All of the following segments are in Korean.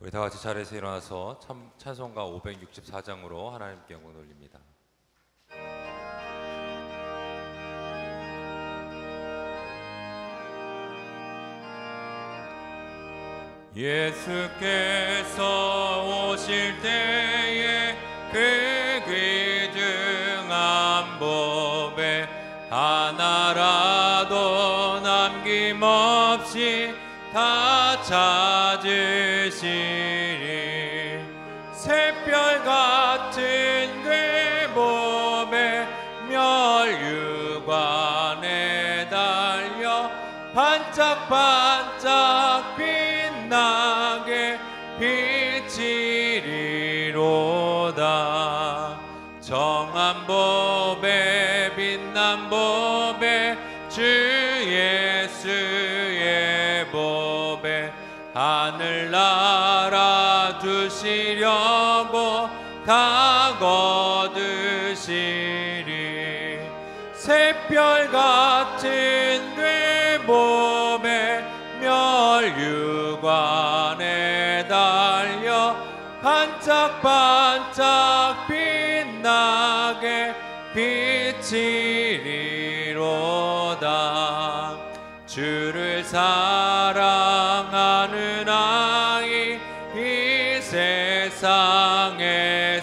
우리 다 같이 자리에서 일어나서 찬송가 564장으로 하나님께 영광 돌립니다. 예수께서 오실 때에 그 귀중한 법에 하나라도 남김없이 다 찾으시리. 새별 같은 그 몸에 멸류관에 달려 반짝반짝 빛나게 비치리로다. 정한 법에 빛난 법에 주 예수의 법에 하늘나라 두시려고 다 거두시리. 새별 같은 그 몸에 멸류관에 달려 반짝반짝 빛나게 비치리로다. 주를 사랑하는 아이 이 세상에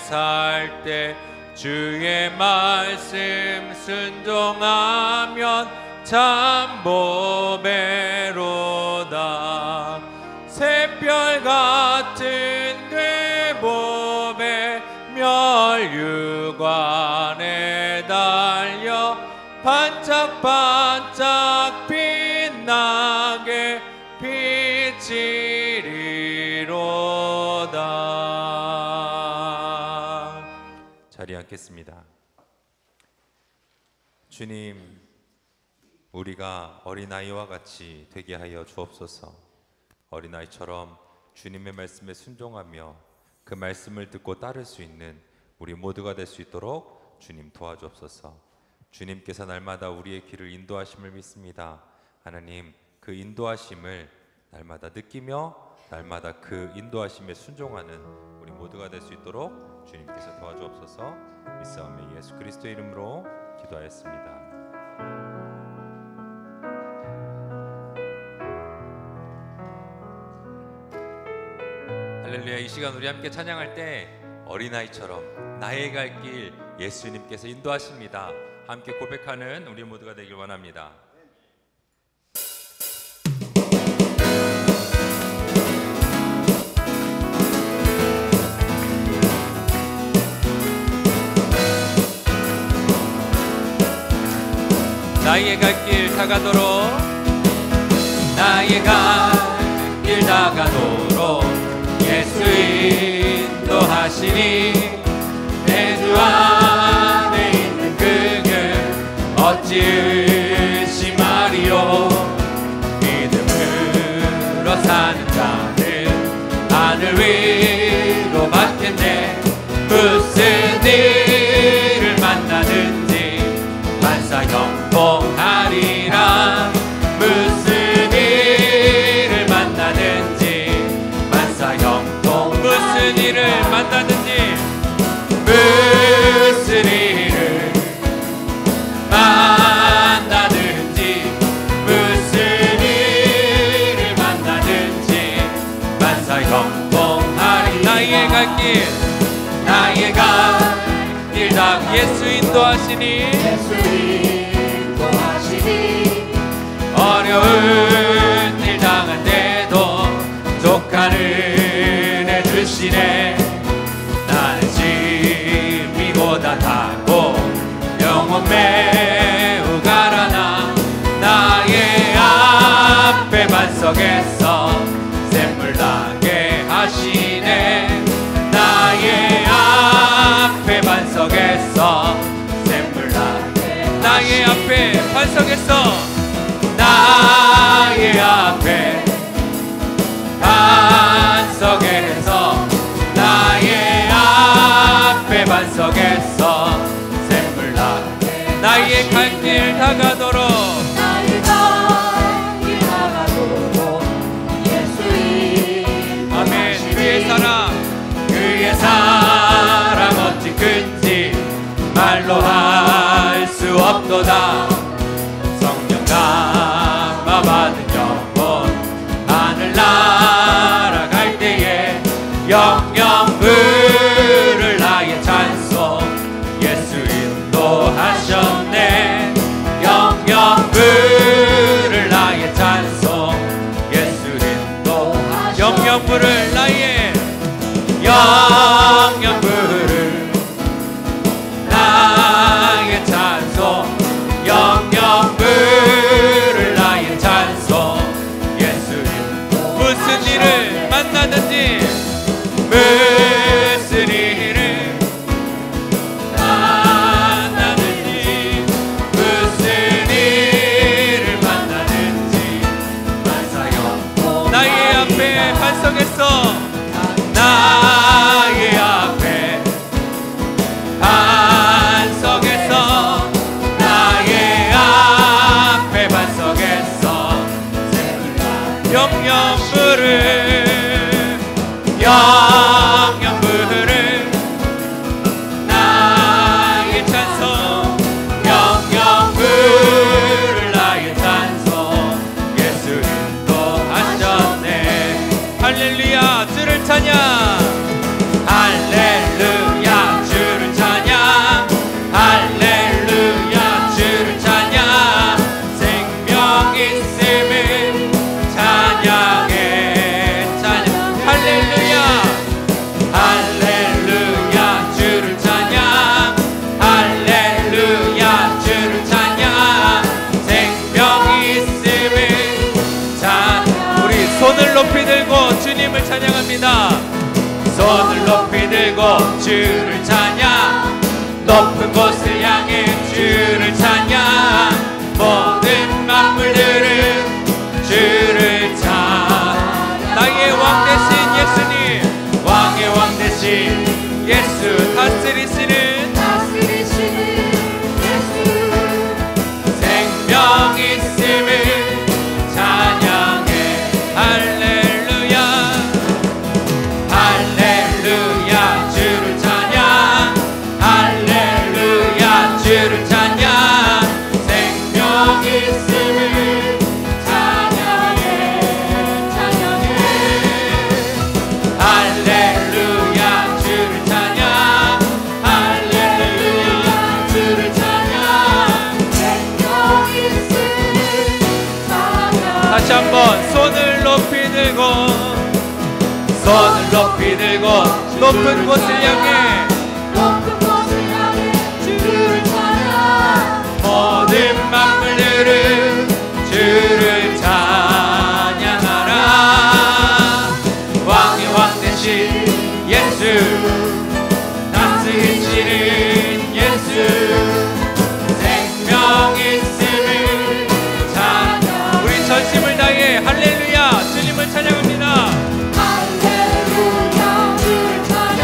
살 때 주의 말씀 순종하면 참 보배로다. 새별 같은 그 몸에 멸류관에 달려 반짝반짝 빛나게 비치리로다. 자리에 앉겠습니다. 주님, 우리가 어린아이와 같이 되게 하여 주옵소서. 어린아이처럼 주님의 말씀에 순종하며 그 말씀을 듣고 따를 수 있는 우리 모두가 될 수 있도록 주님 도와주옵소서. 주님께서 날마다 우리의 길을 인도하심을 믿습니다. 하나님, 그 인도하심을 날마다 느끼며 날마다 그 인도하심에 순종하는 우리 모두가 될 수 있도록 주님께서 도와주옵소서. 믿사오며 예수 그리스도의 이름으로 기도하였습니다. 할렐루야. 이 시간 우리 함께 찬양할 때 어린아이처럼 나의 갈 길 예수님께서 인도하십니다. 함께 고백하는 우리 모두가 되길 원합니다. 나의 갈 길 다가도록, 나의 갈 길 다가도록 예수 인도하시니. 내 주 안에 있는 그길 어찌 의심하리요. 믿음으로 사는 자는 하늘 위로 받겠네. 무슨 일을 만나든지 만사 형통하리라. 무슨 일을 만나든지 만사 형통. 무슨 일을 만나든지 무슨 일을 만나든지 무슨 일을 만나든지 만사 형통하리. 나의 갈 길, 나의 갈 길 다 예수 인도하시니. 예수 인도하시니. 어려운 일 당한데도 족한 은혜 주시네. 나는 짐이보다 타고 영원 매우 가라나. 나의 앞에 반석에서 샘물 나게 하시네. 나의 앞에 반석에서 샘물 나게. 나의 앞에 반석에서, 나의 앞에 반석에서, 나의 앞에 반석에서 샘물 나게. 나의 갈 길 다가도록, 나의 갈 길 다가도록 예수. 아멘. 주의 없도다. 성령 감화 받은 영혼 하늘 날아갈 때에 영영 부를 나의 찬송. 예수 인도하셨네. 영영 부를 나의 찬송. 예수 인도하셨네. 영영 부를 나의 영영 부를 나의 찬송. 영영 부를 나의 찬송. 예수 인도. 무슨 일을 만나든지 무슨 일을 만나든지 무슨 일을 만나든지 만사여 나의 앞에 반석에서 나의 앞에 반석에서 나의 앞에 반석에서 영영부를 영영부를 나의 찬송. 영영부를 나의 찬송. 예수 인도하셨네. 할렐루야 주를 찬양. 할렐루야 주를 찬양. 할렐루야 주를 찬양. 생명 있음을 찬양해. 찬양. 할렐루야 할렐루야 주를 찬양. 할렐루야 주를 찬양. 생명 있음을 찬양. 우리 손을 높이 들고 주님을 찬양합니다. 손을 높이 들고 주를 찬양. 높은 곳을 향해 주를 찬양. 모든 만물들은 주를 찬양. 나의 왕 대신 예수님. 왕의 왕 대신 예수. 다스리시는 예수. 생명 있음을 찬양해. 할렐루야 할렐루야 주를 찬양. 할렐루야 주를 찬양. 생명 있음을 찬양해. 찬양해. 할렐루야 주를 찬양. 할렐루야 주를 찬양. 생명 있음을 찬양. 다시 한번 손을 높이 들고 손을 높이 들고 높은 곳을 향해 높은 곳을 향해 주를 찬양. 모든 만물들은 주를 찬양하라. 왕의 왕 대신 예수. 다스리시는 예수. 생명 있음을 찬양. 우리 전심을 다해 할렐루야 주님을 찬양합니다. 할렐루야 주를 찬양.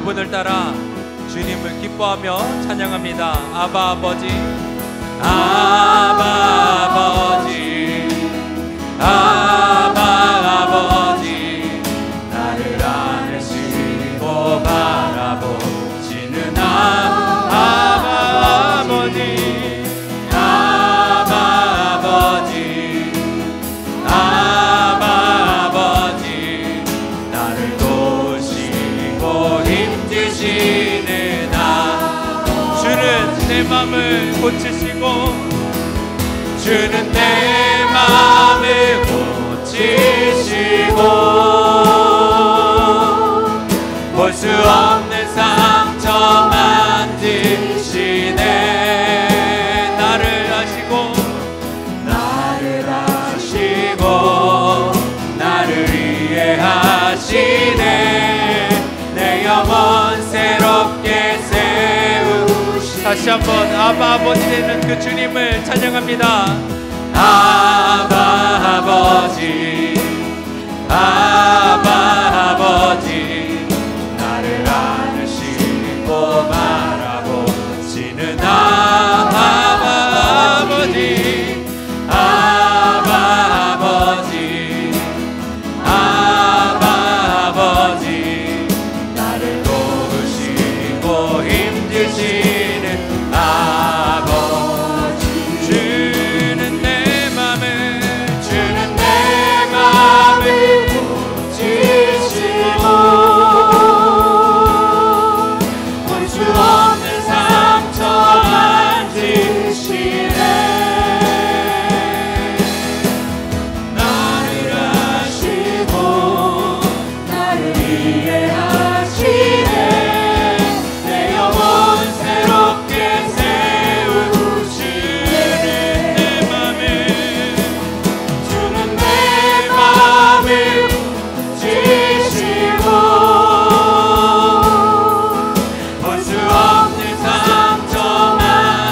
그분을 따라 주님을 기뻐하며 찬양합니다. 아바 아버지, 아바 아버지, 아바 아버지, 나를 안으시고 바라보시는 아바 아버지, 아바 아버지, 아바 아버지, 나를 도우시고 힘주시는 주는 내 맘을 고치시고, 주는 내 맘을 고치시고, 볼 수 없는 상처 만지시네. 나를 아시고, 나를 아시고, 나를 이해하시네. 내 영혼 새롭게 세우시네. 다시 한번 아바 아버지 되는 그 주님을 찬양합니다. 아바 아버지, 아바 아버지, 나를 안으시고 바라보시는 아바 아버지, 아바 아버지, 아바 아버지, 나를 도우시고 힘주시는 아버지. 주는 내 맘을, 주는 내 맘을 고치시고, 볼 수 없는 상처 만지시네. 나를 아시고, 나를 이해하시네. 내 영혼 새롭게 세우시네. 내 맘을, 주는 내 맘을 고치시고, 볼 수 없는 상처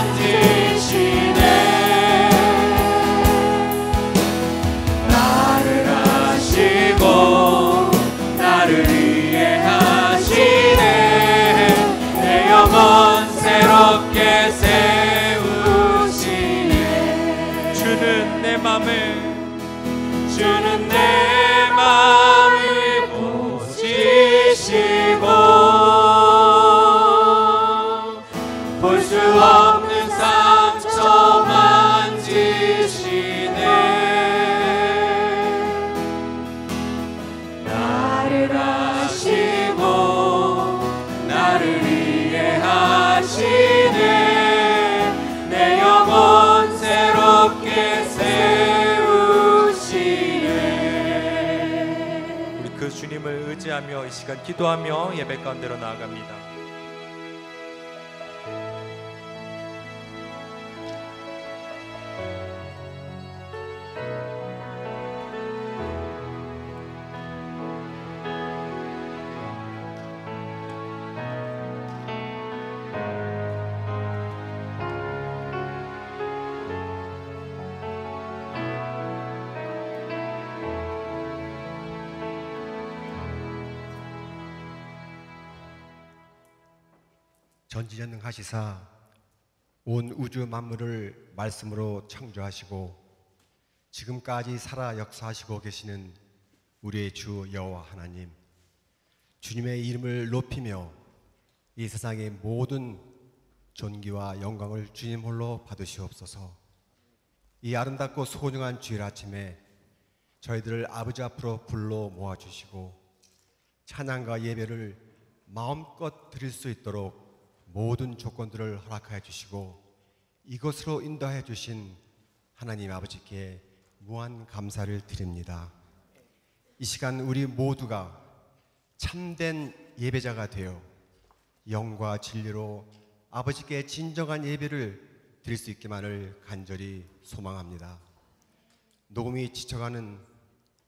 만지시네. 나를 아시고, 나를 이해하시네. 내 영혼 새롭게 세우시네. 주는 내 맘을, 주는 내 맘을 보시시고, 볼 수 없는 상처 만지시네. 나를 아시고, 나를 이해하시네. 내 영혼 새롭게 세우시네. 우리 그 주님을 의지하며 이 시간 기도하며 예배 가운데로 나아갑니다. 전지전능하시사 온 우주 만물을 말씀으로 창조하시고 지금까지 살아 역사하시고 계시는 우리의 주 여호와 하나님, 주님의 이름을 높이며 이 세상의 모든 존귀와 영광을 주님 홀로 받으시옵소서. 이 아름답고 소중한 주일 아침에 저희들을 아버지 앞으로 불러 모아주시고 찬양과 예배를 마음껏 드릴 수 있도록 모든 조건들을 허락하여 주시고 이것으로 인도하여 주신 하나님 아버지께 무한 감사를 드립니다. 이 시간 우리 모두가 참된 예배자가 되어 영과 진리로 아버지께 진정한 예배를 드릴 수 있기만을 간절히 소망합니다. 녹음이 지쳐가는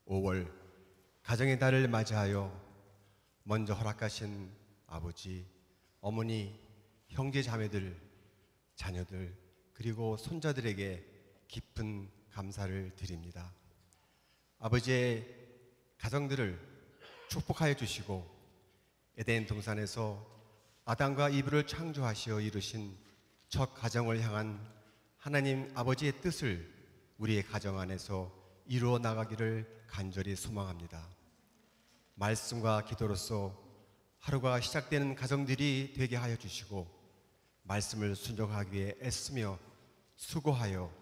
5월 가정의 달을 맞이하여 먼저 허락하신 아버지, 어머니, 형제 자매들, 자녀들 그리고 손자들에게 깊은 감사를 드립니다. 아버지의 가정들을 축복하여 주시고 에덴 동산에서 아담과 이브를 창조하시어 이루신 첫 가정을 향한 하나님 아버지의 뜻을 우리의 가정 안에서 이루어 나가기를 간절히 소망합니다. 말씀과 기도로서 하루가 시작되는 가정들이 되게 하여 주시고, 말씀을 순종하기 위해 애쓰며 수고하여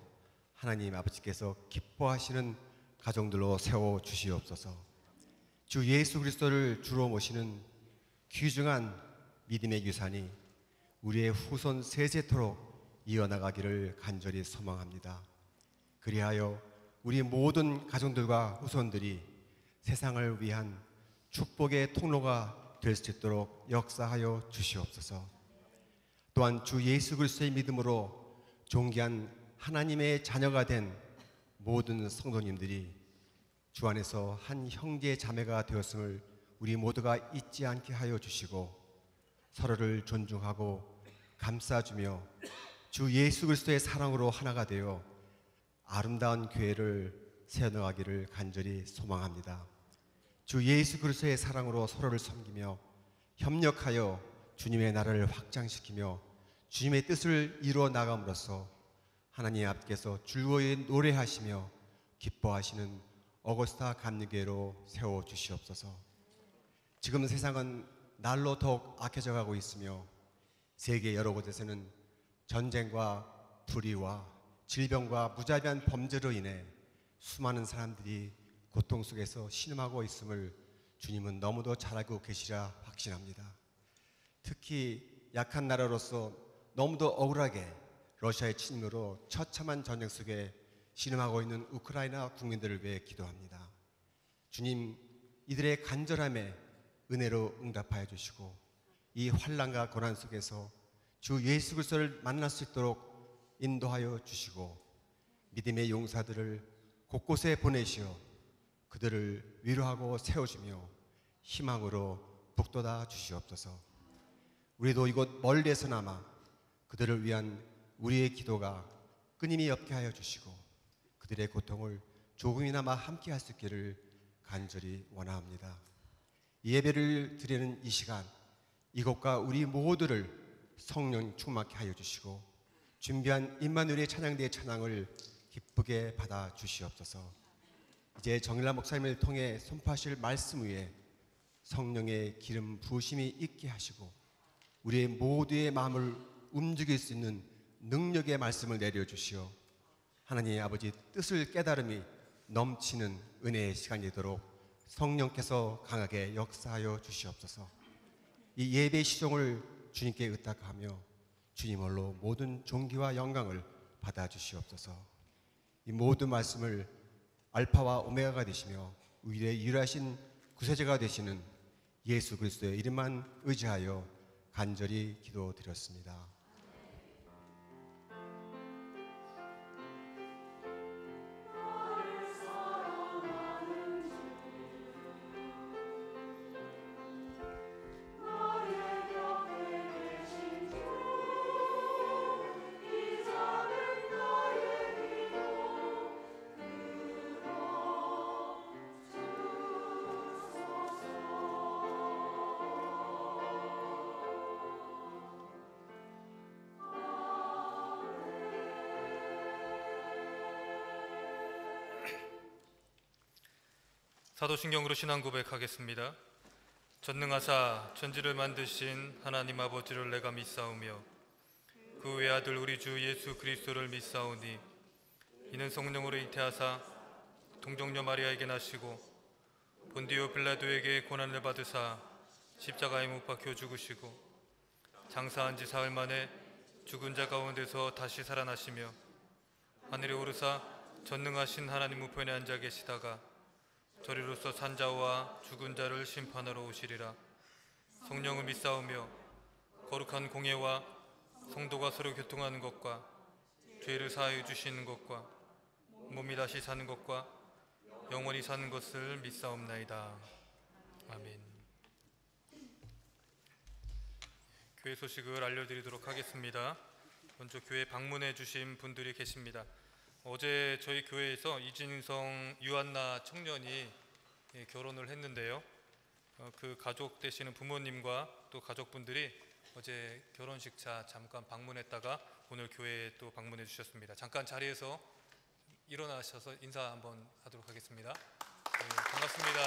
하나님 아버지께서 기뻐하시는 가정들로 세워 주시옵소서. 주 예수 그리스도를 주로 모시는 귀중한 믿음의 유산이 우리의 후손 세세토록 이어나가기를 간절히 소망합니다. 그리하여 우리 모든 가정들과 후손들이 세상을 위한 축복의 통로가 될 수 있도록 역사하여 주시옵소서. 또한 주 예수 그리스도의 믿음으로 존귀한 하나님의 자녀가 된 모든 성도님들이 주 안에서 한 형제 자매가 되었음을 우리 모두가 잊지 않게 하여 주시고, 서로를 존중하고 감싸주며 주 예수 그리스도의 사랑으로 하나가 되어 아름다운 교회를 세워나가기를 간절히 소망합니다. 주 예수 그리스도의 사랑으로 서로를 섬기며 협력하여 주님의 나라를 확장시키며 주님의 뜻을 이루어 나감으로써 하나님 앞께서 즐거이 노래하시며 기뻐하시는 어거스타 감리교회로 세워주시옵소서. 지금 세상은 날로 더욱 악해져 가고 있으며 세계 여러 곳에서는 전쟁과 불의와 질병과 무자비한 범죄로 인해 수많은 사람들이 고통 속에서 신음하고 있음을 주님은 너무도 잘 알고 계시라 확신합니다. 특히 약한 나라로서 너무도 억울하게 러시아의 침략으로 처참한 전쟁 속에 신음하고 있는 우크라이나 국민들을 위해 기도합니다. 주님, 이들의 간절함에 은혜로 응답하여 주시고 이 환난과 고난 속에서 주 예수 그리스도를 만날 수 있도록 인도하여 주시고, 믿음의 용사들을 곳곳에 보내시어 그들을 위로하고 세워주며 희망으로 북돋아 주시옵소서. 우리도 이곳 멀리에서나마 그들을 위한 우리의 기도가 끊임이 없게 하여 주시고 그들의 고통을 조금이나마 함께 할 수 있기를 간절히 원합니다. 예배를 드리는 이 시간, 이곳과 우리 모두를 성령 충만케 하여 주시고 준비한 임마누엘의 찬양대의 찬양을 기쁘게 받아 주시옵소서. 이제 정일라 목사님을 통해 선포하실 말씀 위에 성령의 기름 부으심이 있게 하시고 우리의 모두의 마음을 움직일 수 있는 능력의 말씀을 내려주시어 하나님 아버지 뜻을 깨달음이 넘치는 은혜의 시간이 되도록 성령께서 강하게 역사하여 주시옵소서. 이 예배 시종을 주님께 의탁하며 주님 홀로 모든 존귀와 영광을 받아 주시옵소서. 이 모든 말씀을 알파와 오메가가 되시며 우리의 유일하신 구세주가 되시는 예수 그리스도의 이름만 의지하여 간절히 기도드렸습니다. 사도신경으로 신앙 고백하겠습니다. 전능하사 천지를 만드신 하나님 아버지를 내가 믿사오며 그 외아들 우리 주 예수 그리스도를 믿사오니 이는 성령으로 잉태하사 동정녀 마리아에게 나시고 본디오 빌라도에게 고난을 받으사 십자가에 못 박혀 죽으시고 장사한 지 사흘 만에 죽은 자 가운데서 다시 살아나시며 하늘에 오르사 전능하신 하나님 우편에 앉아 계시다가 저리로서 산자와 죽은 자를 심판하러 오시리라. 성령을 믿사오며 거룩한 공예와 성도가 서로 교통하는 것과 죄를 사하여 주시는 것과 몸이 다시 사는 것과 영원히 사는 것을 믿사옵나이다. 아멘. 교회 소식을 알려드리도록 하겠습니다. 먼저 교회 방문해 주신 분들이 계십니다. 어제 저희 교회에서 이진성 유한나 청년이 결혼을 했는데요. 그 가족 되시는 부모님과 또 가족분들이 어제 결혼식차 잠깐 방문했다가 오늘 교회에 또 방문해 주셨습니다. 잠깐 자리에서 일어나셔서 인사 한번 하도록 하겠습니다. 네, 반갑습니다.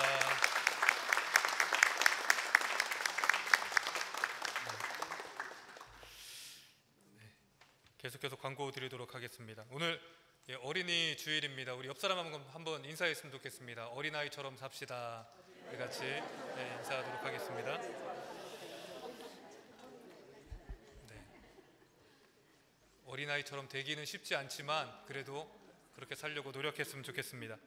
계속해서 광고 드리도록 하겠습니다. 오늘 어린이 주일입니다. 우리 옆 사람 한번 인사했으면 좋겠습니다. 어린아이처럼 삽시다. 우리 같이 인사하도록 하겠습니다. 네. 어린아이처럼 되기는 쉽지 않지만 그래도 그렇게 살려고 노력했으면 좋겠습니다.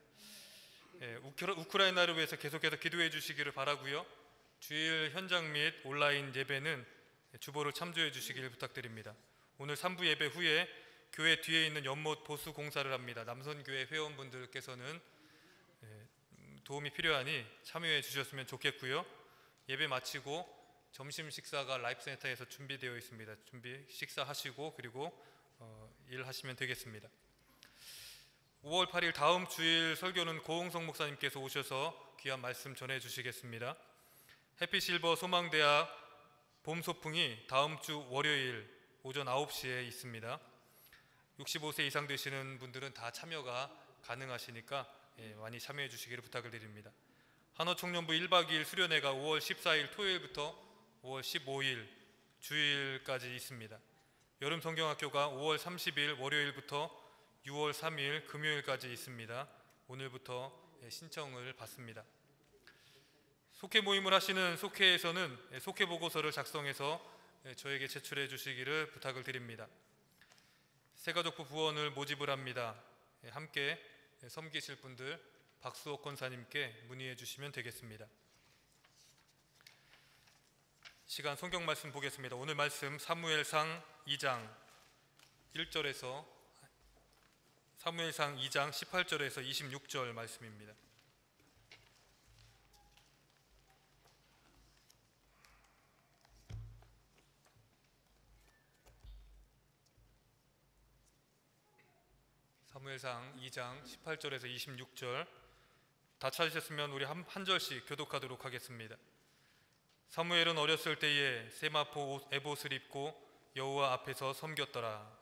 우크라이나를 위해서 계속해서 기도해 주시기를 바라고요. 주일 현장 및 온라인 예배는 주보를 참조해 주시길 부탁드립니다. 오늘 3부 예배 후에 교회 뒤에 있는 연못 보수 공사를 합니다. 남선교회 회원분들께서는 도움이 필요하니 참여해 주셨으면 좋겠고요. 예배 마치고 점심 식사가 라이프센터에서 준비되어 있습니다. 식사하시고 그리고 일하시면 되겠습니다. 5월 8일 다음 주일 설교는 고홍성 목사님께서 오셔서 귀한 말씀 전해 주시겠습니다. 해피실버 소망대학 봄 소풍이 다음 주 월요일 오전 9시에 있습니다. 65세 이상 되시는 분들은 다 참여가 가능하시니까 많이 참여해 주시기를 부탁을 드립니다. 한어총련부 1박 2일 수련회가 5월 14일 토요일부터 5월 15일 주일까지 있습니다. 여름 성경학교가 5월 30일 월요일부터 6월 3일 금요일까지 있습니다. 오늘부터 신청을 받습니다. 속회 모임을 하시는 속회에서는 속회 보고서를 작성해서 저에게 제출해 주시기를 부탁을 드립니다. 새가족부 부원을 모집을 합니다. 함께 섬기실 분들 박수옥 권사님께 문의해 주시면 되겠습니다. 시간 성경 말씀 보겠습니다. 오늘 말씀 사무엘상 2장 1절에서 사무엘상 2장 18절에서 26절 말씀입니다. 사무엘상 2장 18절에서 26절 다 찾으셨으면 우리 한 절씩 교독하도록 하겠습니다. 사무엘은 어렸을 때에 세마포 에봇을 입고 여호와 앞에서 섬겼더라.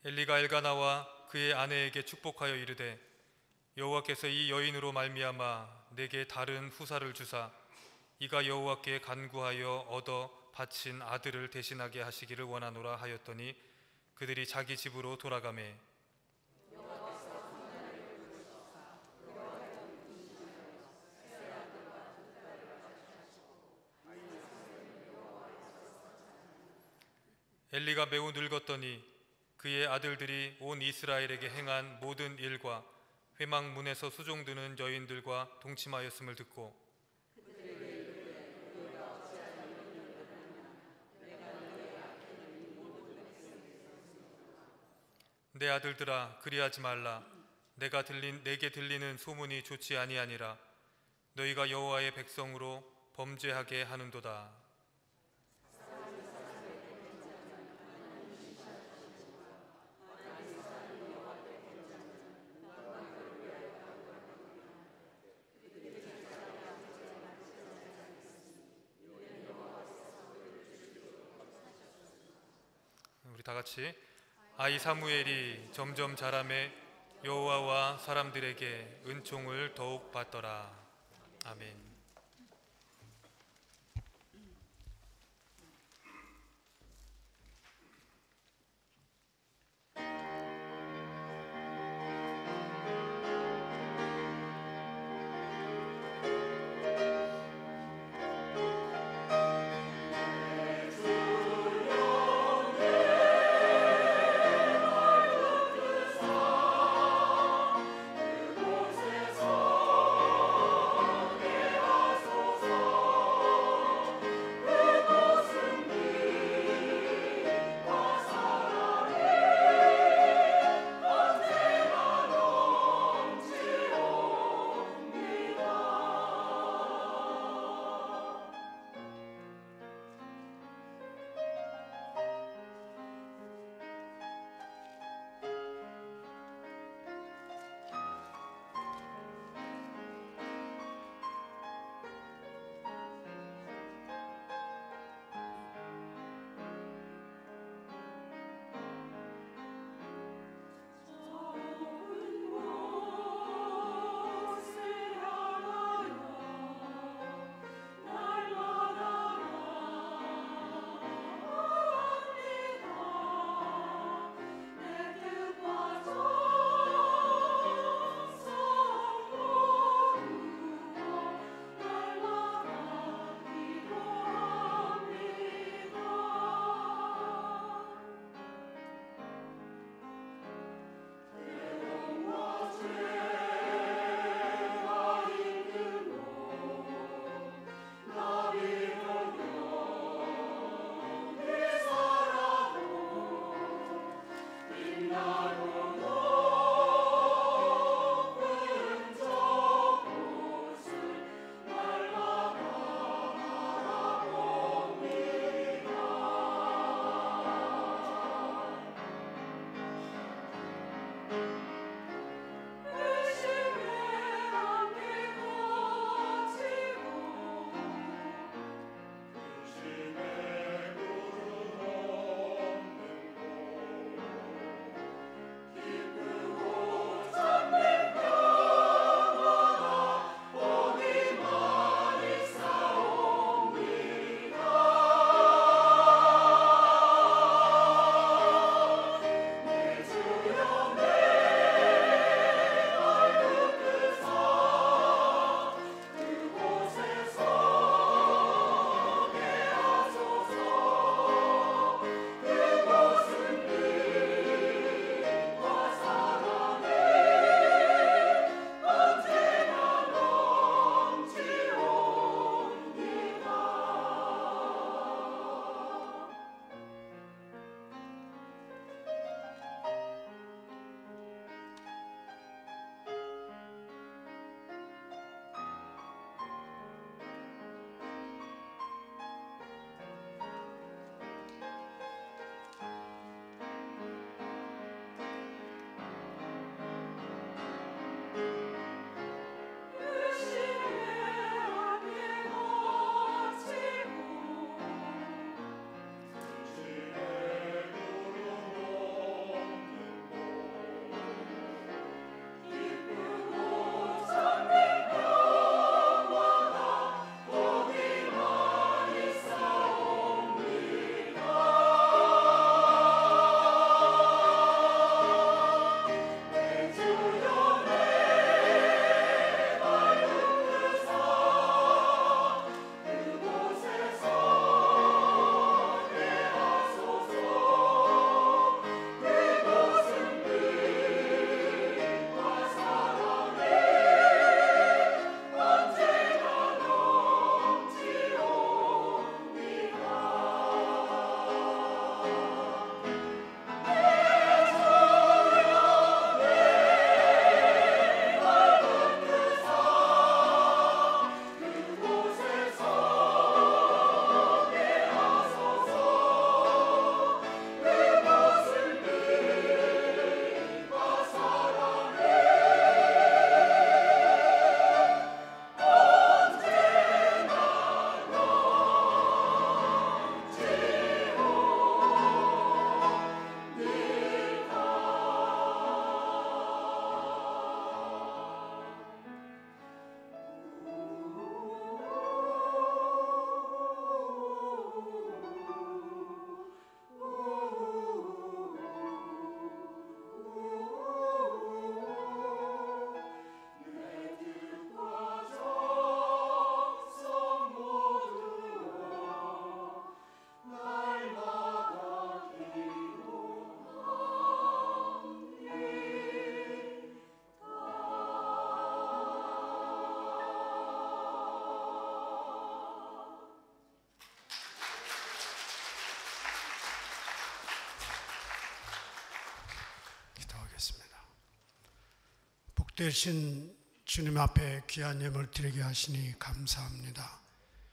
엘리가 엘가나와 그의 아내에게 축복하여 이르되 여호와께서 이 여인으로 말미암아 내게 다른 후사를 주사 이가 여호와께 간구하여 얻어 바친 아들을 대신하게 하시기를 원하노라 하였더니 그들이 자기 집으로 돌아가매 엘리가 매우 늙었더니 그의 아들들이 온 이스라엘에게 행한 모든 일과 회막문에서 수종드는 여인들과 동침하였음을 듣고 내 아들들아 그리하지 말라. 내게 들리는 소문이 좋지 아니하니라. 너희가 여호와의 백성으로 범죄하게 하는도다. 우리 다 같이 아이 사무엘이 점점 자라매 여호와와 사람들에게 은총을 더욱 받더라. 아멘. 그 복되신 주님 앞에 귀한 예물 드리게 하시니 감사합니다.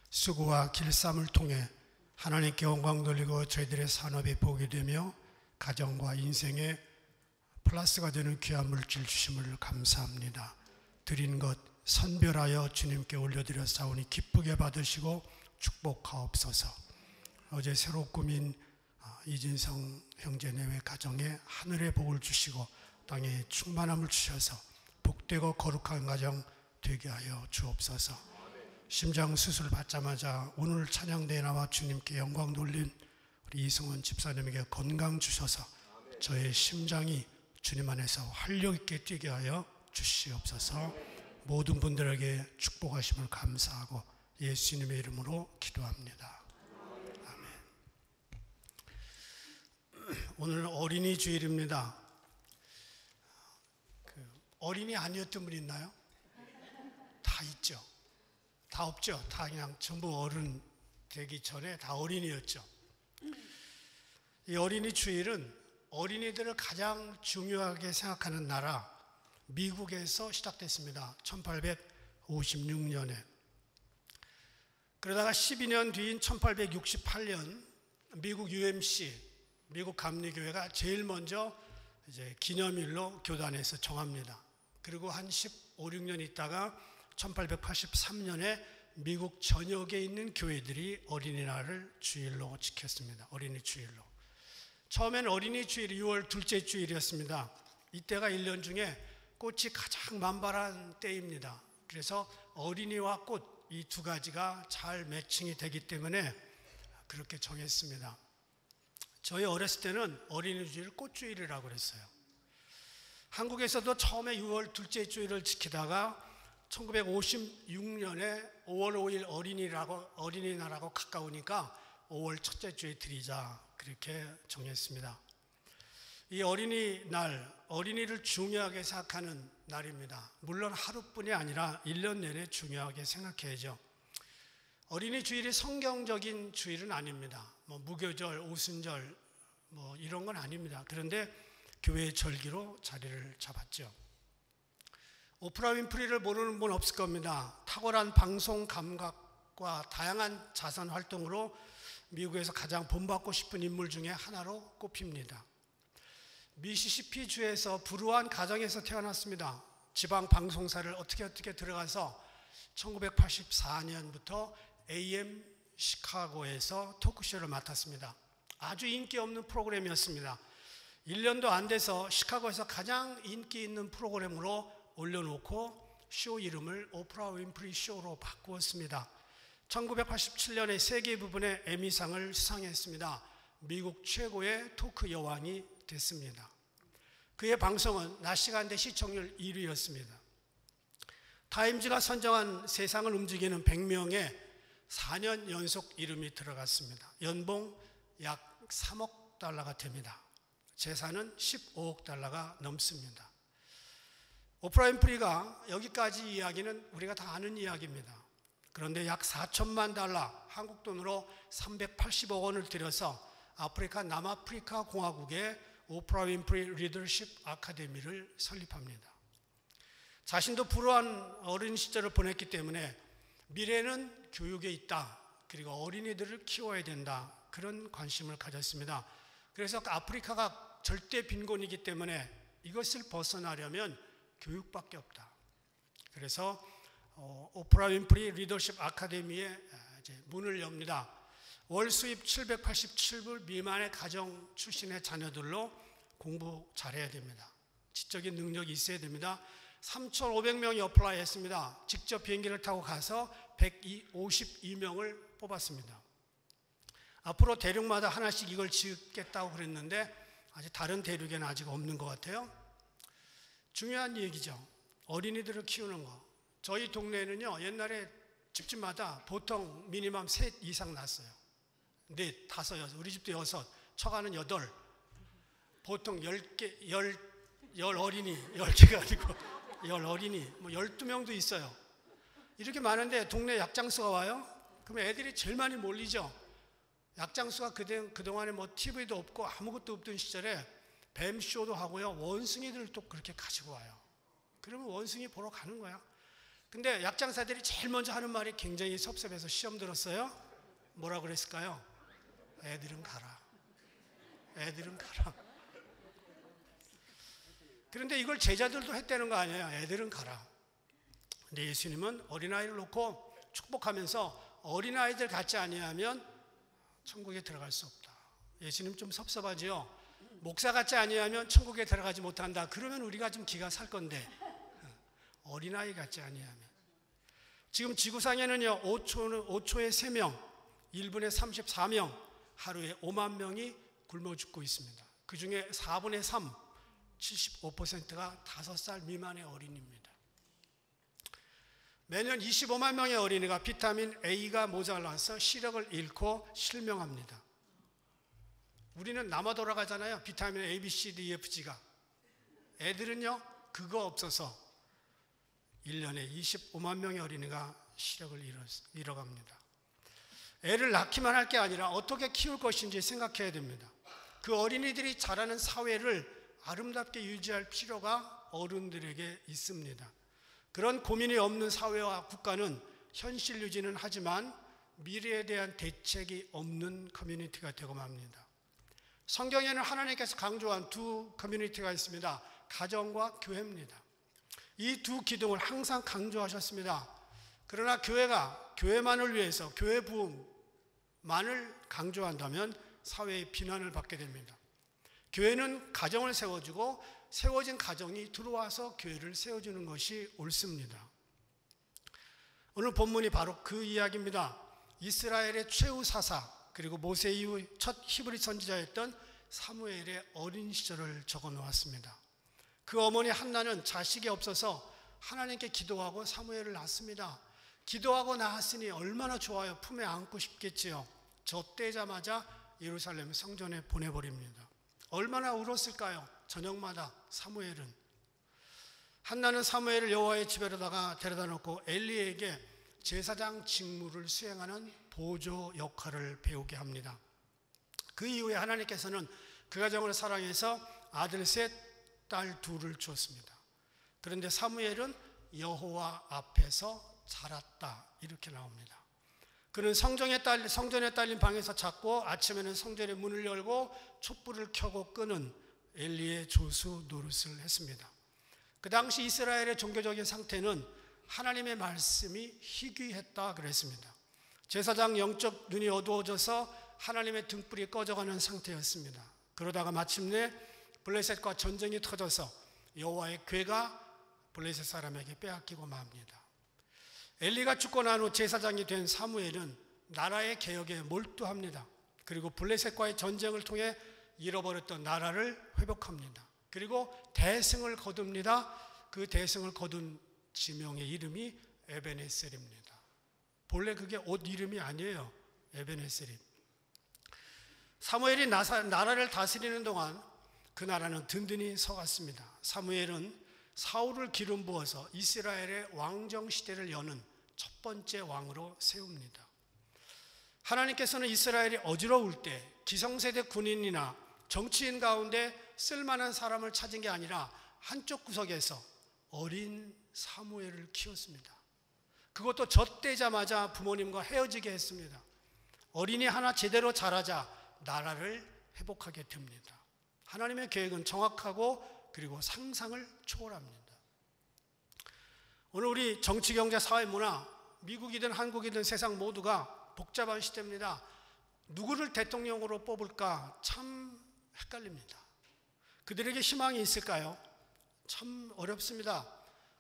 수고와 길쌈을 통해 하나님께 영광 돌리고 저희들의 산업이 복이 되며 가정과 인생에 플러스가 되는 귀한 물질 주심을 감사합니다. 드린 것 선별하여 주님께 올려드렸사오니 기쁘게 받으시고 축복하옵소서. 어제 새로 꾸민 이진성 형제 내외 가정에 하늘의 복을 주시고 땅에 충만함을 주셔서 복되고 거룩한 가정 되게 하여 주옵소서. 심장 수술 받자마자 오늘 찬양대에 나와 주님께 영광 돌린 우리 이승원 집사님에게 건강 주셔서 저의 심장이 주님 안에서 활력 있게 뛰게 하여 주시옵소서. 모든 분들에게 축복하심을 감사하고 예수님의 이름으로 기도합니다. 아멘. 오늘 어린이 주일입니다. 어린이 아니었던 분 있나요? 다 있죠. 다 없죠. 다 그냥 전부 어른 되기 전에 다 어린이였죠. 이 어린이 주일은 어린이들을 가장 중요하게 생각하는 나라 미국에서 시작됐습니다. 1856년에. 그러다가 12년 뒤인 1868년 미국 UMC, 미국 감리교회가 제일 먼저 이제 기념일로 교단에서 정합니다. 그리고 한 15, 16년 있다가 1883년에 미국 전역에 있는 교회들이 어린이날을 주일로 지켰습니다. 어린이 주일로. 처음엔 어린이 주일이 6월 둘째 주일이었습니다. 이때가 1년 중에 꽃이 가장 만발한 때입니다. 그래서 어린이와 꽃 이 두 가지가 잘 매칭이 되기 때문에 그렇게 정했습니다. 저희 어렸을 때는 어린이 주일 꽃주일이라고 그랬어요. 한국에서도 처음에 6월 둘째 주일을 지키다가 1956년에 5월 5일 어린이날하고 가까우니까 5월 첫째 주에 드리자 그렇게 정했습니다. 이 어린이날, 어린이를 중요하게 생각하는 날입니다. 물론 하루뿐이 아니라 1년 내내 중요하게 생각해야죠. 어린이 주일이 성경적인 주일은 아닙니다. 뭐 무교절, 오순절 뭐 이런 건 아닙니다. 그런데 교회의 절기로 자리를 잡았죠. 오프라 윈프리를 모르는 분 없을 겁니다. 탁월한 방송 감각과 다양한 자선 활동으로 미국에서 가장 본받고 싶은 인물 중에 하나로 꼽힙니다. 미시시피 주에서 불우한 가정에서 태어났습니다. 지방 방송사를 어떻게 들어가서 1984년부터 AM 시카고에서 토크쇼를 맡았습니다. 아주 인기 없는 프로그램이었습니다. 1년도 안 돼서 시카고에서 가장 인기 있는 프로그램으로 올려놓고 쇼 이름을 오프라 윈프리 쇼로 바꾸었습니다. 1987년에 세계 부분의 에미상을 수상했습니다. 미국 최고의 토크 여왕이 됐습니다. 그의 방송은 낮 시간대 시청률 1위였습니다. 타임즈가 선정한 세상을 움직이는 100명의 4년 연속 이름이 들어갔습니다. 연봉 약 3억 달러가 됩니다. 재산은 15억 달러가 넘습니다. 오프라 윈프리가 여기까지 이야기는 우리가 다 아는 이야기입니다. 그런데 약 4천만 달러, 한국 돈으로 380억 원을 들여서 아프리카 남아프리카 공화국에 오프라 윈프리 리더십 아카데미를 설립합니다. 자신도 불우한 어린 시절을 보냈기 때문에 미래는 교육에 있다. 그리고 어린이들을 키워야 된다. 그런 관심을 가졌습니다. 그래서 아프리카가 절대 빈곤이기 때문에 이것을 벗어나려면 교육밖에 없다. 그래서 오프라 윈프리 리더십 아카데미에 이제 문을 엽니다. 월 수입 787불 미만의 가정 출신의 자녀들로 공부 잘해야 됩니다. 지적인 능력이 있어야 됩니다. 3,500명이 어플라이 했습니다. 직접 비행기를 타고 가서 152명을 뽑았습니다. 앞으로 대륙마다 하나씩 이걸 짓겠다고 그랬는데 아직 다른 대륙에는 아직 없는 것 같아요. 중요한 얘기죠. 어린이들을 키우는 거. 저희 동네에는요, 옛날에 집집마다 보통 미니멈 셋 이상 낳았어요. 넷, 다섯, 여섯, 우리 집도 6, 처가는 8. 보통 10개, 열 어린이, 10개가 아니고 10 어린이, 뭐 12명도 있어요. 이렇게 많은데 동네 약장수가 와요? 그러면 애들이 제일 많이 몰리죠. 약장수가 그동안에 뭐 TV도 없고 아무것도 없던 시절에 뱀쇼도 하고요. 원숭이들을 또 그렇게 가지고 와요. 그러면 원숭이 보러 가는 거야. 근데 약장사들이 제일 먼저 하는 말이 굉장히 섭섭해서 시험 들었어요. 뭐라 그랬을까요? 애들은 가라. 애들은 가라. 그런데 이걸 제자들도 했다는 거 아니에요. 애들은 가라. 근데 예수님은 어린아이를 놓고 축복하면서 어린아이들 같지 아니하면 천국에 들어갈 수 없다. 예수님 좀 섭섭하지요. 목사 같지 아니하면 천국에 들어가지 못한다. 그러면 우리가 좀 기가 살 건데 어린아이 같지 아니하면. 지금 지구상에는요 5초에 3명, 1분에 34명, 하루에 5만 명이 굶어 죽고 있습니다. 그 중에 4분의 3, 75%가 5살 미만의 어린이입니다. 매년 25만 명의 어린이가 비타민 A가 모자라서 시력을 잃고 실명합니다. 우리는 남아 돌아가잖아요. 비타민 A, B, C, D, E, F, G가. 애들은요 그거 없어서 1년에 25만 명의 어린이가 시력을 잃어갑니다. 애를 낳기만 할 게 아니라 어떻게 키울 것인지 생각해야 됩니다. 그 어린이들이 자라는 사회를 아름답게 유지할 필요가 어른들에게 있습니다. 그런 고민이 없는 사회와 국가는 현실 유지는 하지만 미래에 대한 대책이 없는 커뮤니티가 되고 맙니다. 성경에는 하나님께서 강조한 두 커뮤니티가 있습니다. 가정과 교회입니다. 이 두 기둥을 항상 강조하셨습니다. 그러나 교회가 교회만을 위해서 교회 부흥만을 강조한다면 사회의 비난을 받게 됩니다. 교회는 가정을 세워주고 세워진 가정이 들어와서 교회를 세워주는 것이 옳습니다. 오늘 본문이 바로 그 이야기입니다. 이스라엘의 최후 사사 그리고 모세 이후 첫 히브리 선지자였던 사무엘의 어린 시절을 적어 놓았습니다. 그 어머니 한나는 자식이 없어서 하나님께 기도하고 사무엘을 낳습니다. 기도하고 낳았으니 얼마나 좋아요. 품에 안고 싶겠지요. 젖대자마자 예루살렘 성전에 보내버립니다. 얼마나 울었을까요? 저녁마다 사무엘은. 한나는 사무엘을 여호와의 집에다가 데려다 놓고 엘리에게 제사장 직무를 수행하는 보조 역할을 배우게 합니다. 그 이후에 하나님께서는 그 가정을 사랑해서 아들 셋, 딸 둘을 주었습니다. 그런데 사무엘은 여호와 앞에서 자랐다 이렇게 나옵니다. 그는 성전에 딸린 방에서 잤고 아침에는 성전의 문을 열고 촛불을 켜고 끄는 엘리의 조수 노릇을 했습니다. 그 당시 이스라엘의 종교적인 상태는 하나님의 말씀이 희귀했다 그랬습니다. 제사장 영적 눈이 어두워져서 하나님의 등불이 꺼져가는 상태였습니다. 그러다가 마침내 블레셋과 전쟁이 터져서 여호와의 궤가 블레셋 사람에게 빼앗기고 맙니다. 엘리가 죽고 난 후 제사장이 된 사무엘은 나라의 개혁에 몰두합니다. 그리고 블레셋과의 전쟁을 통해 잃어버렸던 나라를 회복합니다. 그리고 대승을 거둡니다. 그 대승을 거둔 지명의 이름이 에벤에셀입니다. 본래 그게 옷 이름이 아니에요. 에벤에셀이. 사무엘이 나라를 다스리는 동안 그 나라는 든든히 서갔습니다. 사무엘은 사울을 기름 부어서 이스라엘의 왕정 시대를 여는 첫 번째 왕으로 세웁니다. 하나님께서는 이스라엘이 어지러울 때 기성세대 군인이나 정치인 가운데 쓸만한 사람을 찾은 게 아니라 한쪽 구석에서 어린 사무엘을 키웠습니다. 그것도 젖되자마자 부모님과 헤어지게 했습니다. 어린이 하나 제대로 자라자 나라를 회복하게 됩니다. 하나님의 계획은 정확하고 그리고 상상을 초월합니다. 오늘 우리 정치, 경제, 사회, 문화, 미국이든 한국이든 세상 모두가 복잡한 시대입니다. 누구를 대통령으로 뽑을까 참 헷갈립니다. 그들에게 희망이 있을까요? 참 어렵습니다.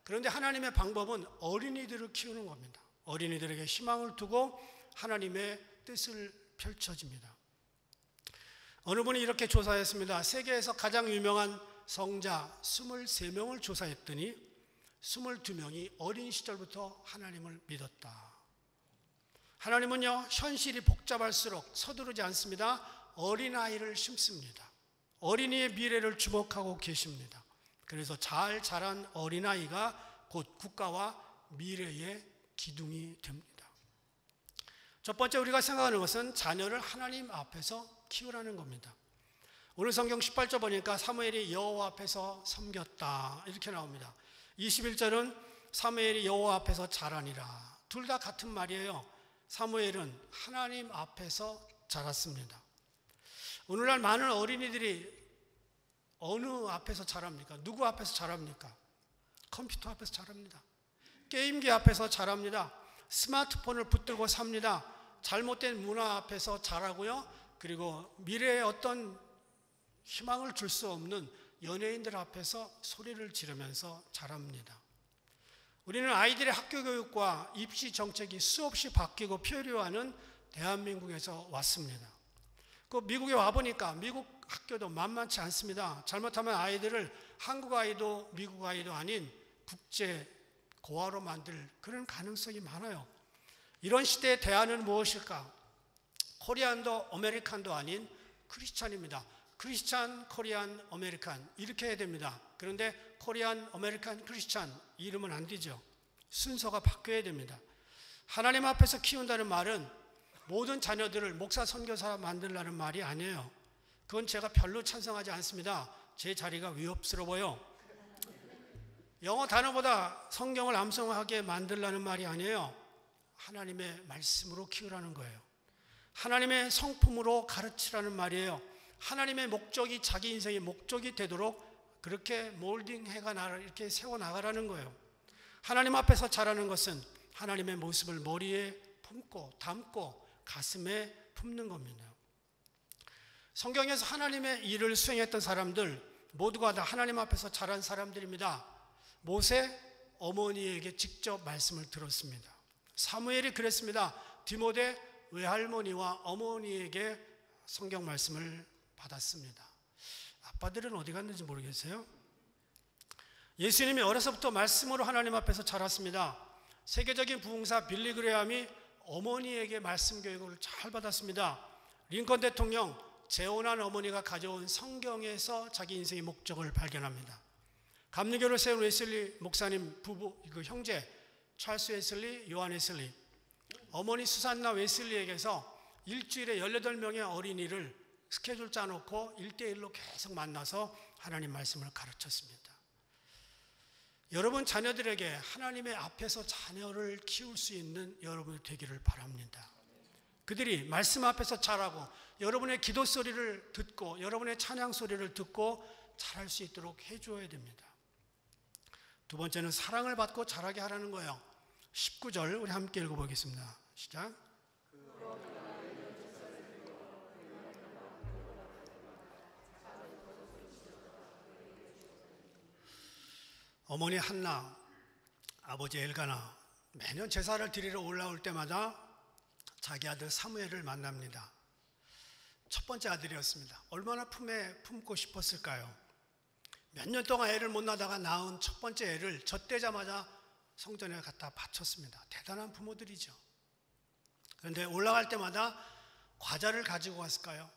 그런데 하나님의 방법은 어린이들을 키우는 겁니다. 어린이들에게 희망을 두고 하나님의 뜻을 펼쳐집니다. 어느 분이 이렇게 조사했습니다. 세계에서 가장 유명한 성자 23명을 조사했더니 22명이 어린 시절부터 하나님을 믿었다. 하나님은요, 현실이 복잡할수록 서두르지 않습니다. 어린아이를 심습니다. 어린이의 미래를 주목하고 계십니다. 그래서 잘 자란 어린아이가 곧 국가와 미래의 기둥이 됩니다. 첫 번째 우리가 생각하는 것은 자녀를 하나님 앞에서 키우라는 겁니다. 오늘 성경 18절 보니까 사무엘이 여호와 앞에서 섬겼다 이렇게 나옵니다. 21절은 사무엘이 여호와 앞에서 자라니라. 둘 다 같은 말이에요. 사무엘은 하나님 앞에서 자랐습니다. 오늘날 많은 어린이들이 어느 앞에서 자랍니까? 누구 앞에서 자랍니까? 컴퓨터 앞에서 자랍니다. 게임기 앞에서 자랍니다. 스마트폰을 붙들고 삽니다. 잘못된 문화 앞에서 자라고요. 그리고 미래에 어떤 희망을 줄 수 없는 연예인들 앞에서 소리를 지르면서 자랍니다. 우리는 아이들의 학교 교육과 입시 정책이 수없이 바뀌고 표류하는 대한민국에서 왔습니다. 그 미국에 와보니까 미국 학교도 만만치 않습니다. 잘못하면 아이들을 한국 아이도 미국 아이도 아닌 국제 고아로 만들 그런 가능성이 많아요. 이런 시대의 대안은 무엇일까? 코리안도 아메리칸도 아닌 크리스찬입니다. 크리스찬, 코리안, 아메리칸 이렇게 해야 됩니다. 그런데 코리안, 아메리칸, 크리스찬 이름은 안 되죠. 순서가 바뀌어야 됩니다. 하나님 앞에서 키운다는 말은 모든 자녀들을 목사, 선교사 만들라는 말이 아니에요. 그건 제가 별로 찬성하지 않습니다. 제 자리가 위협스러워요. 영어 단어보다 성경을 암송하게 만들라는 말이 아니에요. 하나님의 말씀으로 키우라는 거예요. 하나님의 성품으로 가르치라는 말이에요. 하나님의 목적이 자기 인생의 목적이 되도록 그렇게 몰딩해가 이렇게 세워나가라는 거예요. 하나님 앞에서 자라는 것은 하나님의 모습을 머리에 품고 담고 가슴에 품는 겁니다. 성경에서 하나님의 일을 수행했던 사람들 모두가 다 하나님 앞에서 자란 사람들입니다. 모세 어머니에게 직접 말씀을 들었습니다. 사무엘이 그랬습니다. 디모데 외할머니와 어머니에게 성경 말씀을 받았습니다. 아빠들은 어디 갔는지 모르겠어요. 예수님이 어려서부터 말씀으로 하나님 앞에서 자랐습니다. 세계적인 부흥사 빌리 그레함이 어머니에게 말씀 교육을 잘 받았습니다. 링컨 대통령 재혼한 어머니가 가져온 성경에서 자기 인생의 목적을 발견합니다. 감리교를 세운 웨슬리 목사님 부부, 그 형제 찰스 웨슬리, 요한 웨슬리, 어머니 수산나 웨슬리에게서 일주일에 18명의 어린이를 스케줄 짜놓고 1대1로 계속 만나서 하나님 말씀을 가르쳤습니다. 여러분 자녀들에게 하나님의 앞에서 자녀를 키울 수 있는 여러분이 되기를 바랍니다. 그들이 말씀 앞에서 자라고 여러분의 기도 소리를 듣고 여러분의 찬양 소리를 듣고 자랄 수 있도록 해줘야 됩니다. 두 번째는 사랑을 받고 자라게 하라는 거예요. 19절 우리 함께 읽어보겠습니다. 시작. 어머니 한나, 아버지 엘가나 매년 제사를 드리러 올라올 때마다 자기 아들 사무엘을 만납니다. 첫 번째 아들이었습니다. 얼마나 품에 품고 싶었을까요? 몇 년 동안 애를 못 낳다가 낳은 첫 번째 애를 젖대자마자 성전에 갖다 바쳤습니다. 대단한 부모들이죠. 그런데 올라갈 때마다 과자를 가지고 갔을까요?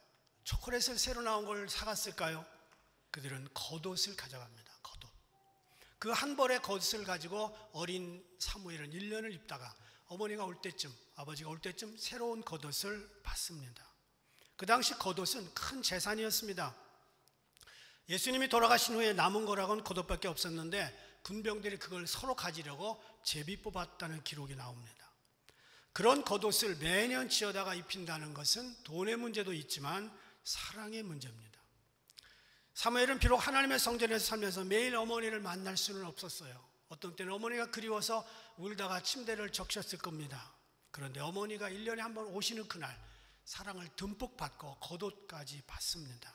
초콜릿을 새로 나온 걸 사갔을까요? 그들은 겉옷을 가져갑니다. 겉옷. 그 한 벌의 겉옷을 가지고 어린 사무엘은 1년을 입다가 어머니가 올 때쯤, 아버지가 올 때쯤 새로운 겉옷을 받습니다. 그 당시 겉옷은 큰 재산이었습니다. 예수님이 돌아가신 후에 남은 거라고는 겉옷밖에 없었는데 군병들이 그걸 서로 가지려고 제비 뽑았다는 기록이 나옵니다. 그런 겉옷을 매년 지어다가 입힌다는 것은 돈의 문제도 있지만 사랑의 문제입니다. 사무엘은 비록 하나님의 성전에서 살면서 매일 어머니를 만날 수는 없었어요. 어떤 때는 어머니가 그리워서 울다가 침대를 적셨을 겁니다. 그런데 어머니가 1년에 한 번 오시는 그날 사랑을 듬뿍 받고 겉옷까지 받습니다.